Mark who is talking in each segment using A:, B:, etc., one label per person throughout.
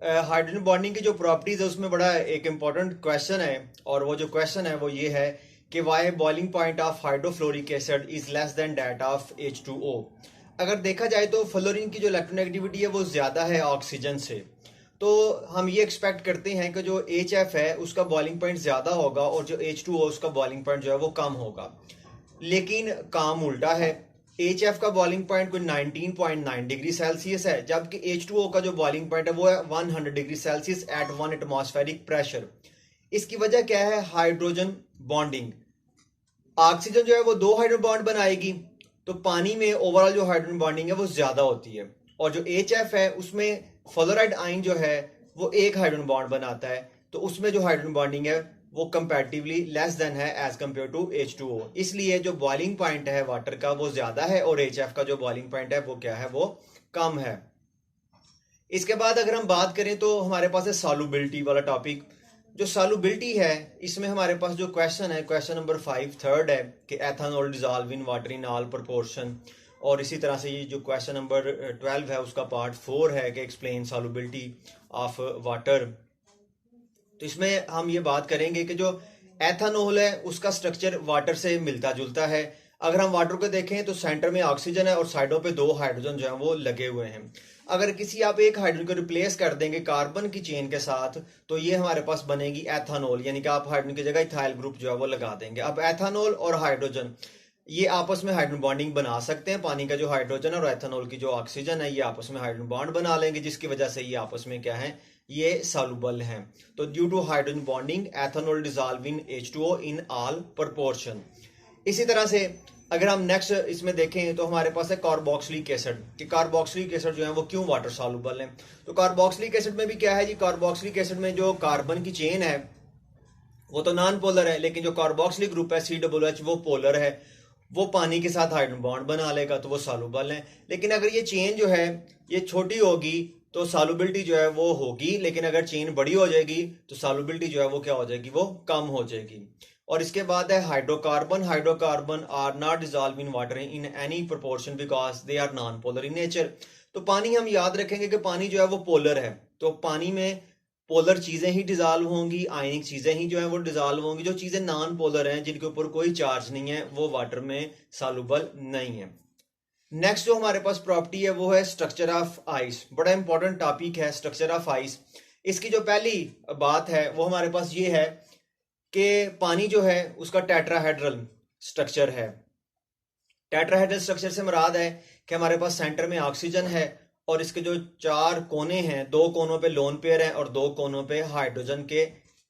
A: Hydrogen bonding की जो properties है उसमें बड़ा एक इंपॉर्टेंट क्वेश्चन है, और वो जो क्वेश्चन है वो ये है कि why boiling point of hydrofluoric acid is less than that of H2O। अगर देखा जाए तो फ्लोरीन की जो इलेक्ट्रोनेगेटिविटी है वो ज़्यादा है ऑक्सीजन से, तो हम ये एक्सपेक्ट करते हैं कि जो HF है उसका बॉइलिंग पॉइंट ज़्यादा होगा और जो H2O उसका बॉइलिंग पॉइंट जो है वो कम होगा। लेकिन काम उल्टा है। HF का बॉइलिंग पॉइंट कोई 19.9 डिग्री सेल्सियस है, जबकि H2O का जो बॉइलिंग पॉइंट है वो है 100 degree Celsius at 1 atmospheric pressure. इसकी वजह क्या है? Hydrogen bonding. ऑक्सीजन जो है वो दो हाइड्रोजन बॉन्ड बनाएगी, तो पानी में ओवरऑल जो हाइड्रोजन बॉन्डिंग है वो ज्यादा होती है, और जो HF है उसमें फ्लोराइड आयन जो है वो एक हाइड्रोजन बॉन्ड बनाता है, तो उसमें जो हाइड्रोजन बॉन्डिंग है वो कंपैरेटिवली लेस देन है एज कंपेयर टू H2O। इसलिए जो बॉइलिंग पॉइंट है वाटर का वो ज्यादा है और HF का जो बॉइलिंग पॉइंट है वो क्या है? वो कम है। इसके बाद अगर हम बात करें तो हमारे पास है सॉल्युबिलिटी वाला टॉपिक। जो सॉल्युबिलिटी है इसमें हमारे पास जो क्वेश्चन है, क्वेश्चन नंबर 5 थर्ड है कि ethanol dissolve in water in all proportion, और इसी तरह से ये जो क्वेश्चन नंबर 12 है उसका पार्ट 4 है कि एक्सप्लेन सॉल्युबिलिटी ऑफ वाटर। तो इसमें हम ये बात करेंगे कि जो एथानॉल है उसका स्ट्रक्चर वाटर से मिलता जुलता है। अगर हम वाटर को देखें तो सेंटर में ऑक्सीजन है और साइडों पे दो हाइड्रोजन जो है वो लगे हुए हैं। अगर किसी आप एक हाइड्रोजन को रिप्लेस कर देंगे कार्बन की चेन के साथ तो ये हमारे पास बनेगी एथानॉल, यानी कि आप हाइड्रोजन की जगह इथाइल ग्रुप जो है वो लगा देंगे। अब एथानॉल और हाइड्रोजन ये आपस में हाइड्रोजन बॉन्डिंग बना सकते हैं। पानी का जो हाइड्रोजन और एथानॉल की जो ऑक्सीजन है ये आपस में हाइड्रोजन बॉन्ड बना लेंगे, जिसकी वजह से ये आपस में क्या है? ये सॉल्युबल हैं। तो due to hydrogen bonding ethanol dissolve in H2O in all proportion. इसी तरह से अगर हम नेक्स्ट इसमें देखें तो हमारे पास है कार्बोक्सिलिक एसिड, कि कार्बोक्सिलिक एसिड जो है वो क्यों वाटर सॉल्युबल है। तो कार्बोक्सिलिक एसिड में भी क्या है जी? कार्बोक्सिलिक एसिड में जो कार्बन की चेन है वो तो नॉन पोलर है, लेकिन जो कार्बोक्सिलिक ग्रुप है COOH वो पोलर है, वो पानी के साथ हाइड्रोजन बॉन्ड बना लेगा, तो वो सॉल्युबल है। लेकिन अगर ये चेन जो है ये छोटी होगी तो सॉल्युबिलिटी जो है वो होगी, लेकिन अगर चेन बड़ी हो जाएगी तो सॉल्युबिलिटी जो है वो क्या हो जाएगी? वो कम हो जाएगी। और इसके बाद है hydrocarbon. Hydrocarbon are not dissolve in water in any proportion because they are non polar in nature. तो पानी हम याद रखेंगे कि पानी जो है वो पोलर है, तो पानी में पोलर चीजें ही डिजॉल्व होंगी, आयनिक चीजें ही जो है वो डिजॉल्व होंगी। जो चीजें नॉन पोलर हैं जिनके ऊपर कोई चार्ज नहीं है वो वाटर में सॉल्युबल नहीं है। नेक्स्ट जो हमारे पास प्रॉपर्टी है वो है स्ट्रक्चर ऑफ आइस। बड़ा इंपॉर्टेंट टॉपिक है स्ट्रक्चर ऑफ आइस। इसकी जो पहली बात है वो हमारे पास ये है कि पानी जो है उसका टेट्राहेड्रल स्ट्रक्चर है। टेट्राहेड्रल स्ट्रक्चर से मुराद है कि हमारे पास सेंटर में ऑक्सीजन है और इसके जो चार कोने हैं, दो कोनों पे लोन पेयर है और दो कोनों पे हाइड्रोजन के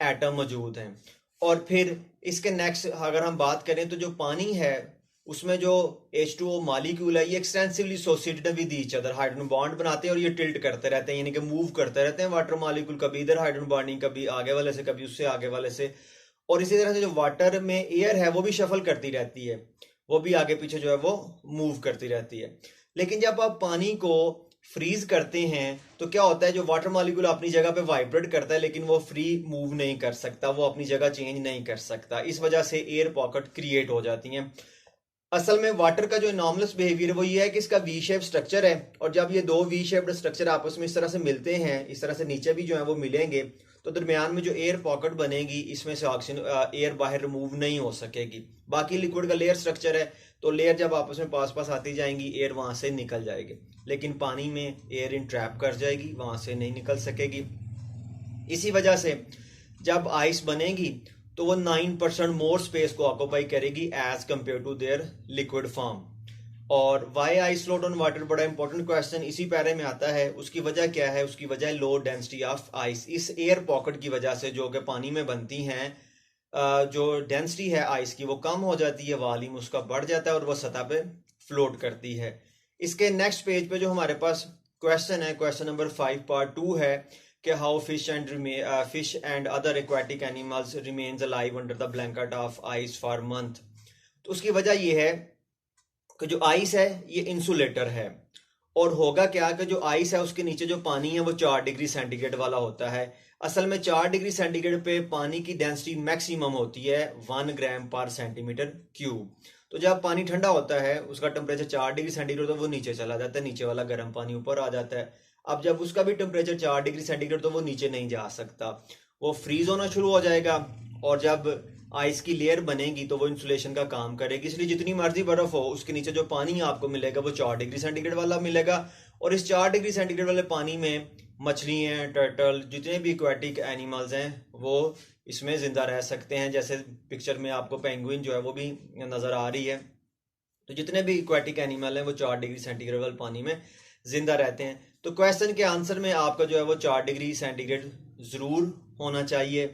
A: एटम मौजूद हैं। और फिर इसके नेक्स्ट अगर हम बात करें तो जो पानी है उसमें जो H2O मॉलिक्यूल है ये extensively associated with each other, hydrogen bond बनाते हैं और ये टिल्ट करते रहते हैं, यानी कि मूव करते रहते हैं वाटर मॉलिक्यूल, कभी इधर हाइड्रोजन बॉन्डिंग, कभी आगे वाले से, कभी उससे आगे वाले से। और इसी तरह से जो वाटर में एयर है वो भी शफल करती रहती है, वो भी आगे पीछे जो है वो मूव करती रहती है। लेकिन जब आप पानी को फ्रीज करते हैं तो क्या होता है? जो वाटर मॉलिक्यूल अपनी जगह पे वाइब्रेट करता है लेकिन वो फ्री मूव नहीं कर सकता, वो अपनी जगह चेंज नहीं कर सकता। इस वजह से एयर पॉकेट क्रिएट हो जाती हैं। असल में वाटर का जो नॉर्मलस बिहेवियर है वो ये है कि इसका वी शेप स्ट्रक्चर है, और जब ये दो वी शेप्ड स्ट्रक्चर आपस में इस तरह से मिलते हैं, इस तरह से नीचे भी जो है वो मिलेंगे, तो दरमियान में जो एयर पॉकेट बनेगी इसमें से ऑक्सीजन एयर बाहर रिमूव नहीं हो सकेगी। बाकी लिक्विड का लेयर स्ट्रक्चर है, तो लेयर जब आपस में पास पास आती जाएंगी एयर वहां से निकल जाएगी, लेकिन पानी में एयर इन ट्रैप कर जाएगी, वहां से नहीं निकल सकेगी। इसी वजह से जब आइस बनेगी तो वो 9% मोर स्पेस को ऑक्यूपाई करेगी as compare to their liquid form. और why ice float on water, बड़ा इंपॉर्टेंट क्वेश्चन इसी पैरे में आता है। उसकी वजह क्या है? उसकी वजह है लो डेंसिटी ऑफ आइस। इस एयर पॉकेट की वजह से जो कि पानी में बनती हैं, जो डेंसिटी है आइस की वो कम हो जाती है, वॉल्यूम उसका बढ़ जाता है और वो सतह पे फ्लोट करती है। इसके नेक्स्ट पेज पे जो हमारे पास क्वेश्चन है, क्वेश्चन नंबर 5 पार्ट 2 है कि how fish and other aquatic animals remains alive under the blanket of ice for month. तो उसकी वजह ये है कि जो आइस है ये इंसुलेटर है, और होगा क्या कि जो आइस है उसके नीचे जो पानी है वो 4 डिग्री सेंटीग्रेड वाला होता है। असल में 4 डिग्री सेंटीग्रेड पे पानी की डेंसिटी मैक्सिमम होती है 1 ग्राम पर सेंटीमीटर क्यूब। तो जब पानी ठंडा होता है उसका टेम्परेचर 4 डिग्री सेंटीग्रेड तो वो नीचे चला जाता है, नीचे वाला गर्म पानी ऊपर आ जाता है। अब जब उसका भी टेम्परेचर 4 डिग्री सेंटीग्रेड, तो वो नीचे नहीं जा सकता, वो फ्रीज होना शुरू हो जाएगा। और जब आइस की लेयर बनेगी तो वो इंसुलेशन का काम करेगी, इसलिए जितनी मर्जी बर्फ हो उसके नीचे जो पानी आपको मिलेगा वो 4 डिग्री सेंटीग्रेड वाला मिलेगा। और इस 4 डिग्री सेंटीग्रेड वाले पानी में मछली हैं, टर्टल, जितने भी एक्वाटिक एनिमल्स हैं वो इसमें जिंदा रह सकते हैं। जैसे पिक्चर में आपको पेंगुइन जो है वो भी नजर आ रही है। तो जितने भी एक्वाटिक एनिमल हैं वो 4 डिग्री सेंटीग्रेड वाले पानी में जिंदा रहते हैं। तो क्वेश्चन के आंसर में आपका जो है वो 4 डिग्री सेंटीग्रेड जरूर होना चाहिए।